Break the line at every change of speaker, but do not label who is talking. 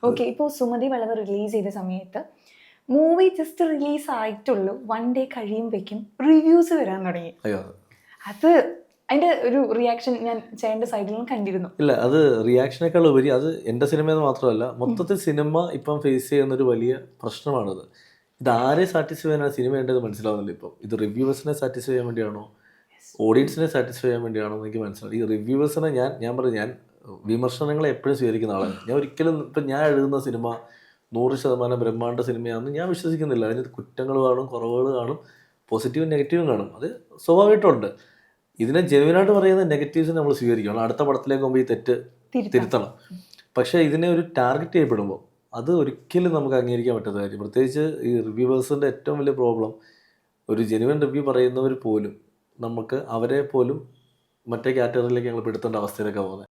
Okay, ഇപ്പോൾ സുമതി വളവ് release ചെയ്ത സമയത്ത് മൂവി ജസ്റ്റ് റിലീസ് ആയിട്ടുള്ളൂ, 1 ഡേ കഴിയുമ്പോഴേക്കും റിവ്യൂസ് വരാൻ തുടങ്ങി.
അയ്യോ
അത് അതിന്റെ ഒരു റിയാക്ഷൻ ഞാൻ ചേട്ടൻ്റെ സൈഡിൽ നിന്ന് കണ്ടിരുന്നു.
ഇല്ല, അത് റിയാക്ഷനേക്കാൾ ഉപരി അത് എൻ്റെ സിനിമയെന്ന് മാത്രമല്ല, മൊത്തത്തിൽ സിനിമ ഇപ്പം ഫേസ് ചെയ്യുന്നൊരു വലിയ പ്രശ്നമാണിത്. ഇത് ആരെ സാറ്റിസ്ഫൈ ചെയ്യാനാണ് സിനിമ വേണ്ടത് മനസ്സിലാവുന്നില്ല. ഇപ്പം ഇത് റിവ്യൂവേഴ്സിനെ സാറ്റിസ്ഫൈ ചെയ്യാൻ വേണ്ടിയാണോ, ഓഡിയൻസിനെ സാറ്റിസ്ഫൈ ചെയ്യാൻ വേണ്ടിയാണോ എന്ന് എനിക്ക് മനസ്സിലായി. ഈ റിവ്യൂവേഴ്സിനെ ഞാൻ പറഞ്ഞു, ഞാൻ വിമർശനങ്ങളെ എപ്പോഴും സ്വീകരിക്കുന്ന ആളാണ്. ഞാൻ ഒരിക്കലും ഇപ്പം ഞാൻ എഴുതുന്ന സിനിമ 100% ബ്രഹ്മാണ്ഡ സിനിമയാണെന്ന് ഞാൻ വിശ്വസിക്കുന്നില്ല. അതിന് കുറ്റങ്ങൾ കാണും, കുറവുകൾ കാണും, പോസിറ്റീവും നെഗറ്റീവും കാണും. അത് സ്വാഭാവികമായിട്ടുണ്ട്. ഇതിനെ ജെനുവിനായിട്ട് പറയുന്ന നെഗറ്റീവ്സിനെ നമ്മൾ സ്വീകരിക്കണം. അടുത്ത പടത്തിലേക്ക് പോകുമ്പോൾ ഈ തെറ്റ് തിരുത്തണം. പക്ഷേ ഇതിനെ ഒരു ടാർഗറ്റ് ചെയ്യപ്പെടുമ്പോൾ അത് ഒരിക്കലും നമുക്ക് അംഗീകരിക്കാൻ പറ്റാത്ത കാര്യം. പ്രത്യേകിച്ച് ഈ റിവ്യൂവേഴ്സിൻ്റെ ഏറ്റവും വലിയ പ്രോബ്ലം, ഒരു ജെനുവൻ റിവ്യൂ പറയുന്നവർ പോലും നമുക്ക് അവരെ പോലും മറ്റേ കാറ്റഗറിയിലേക്ക് ഞങ്ങൾ പെടുത്തേണ്ട അവസ്ഥയിലൊക്കെ പോകുന്നത്.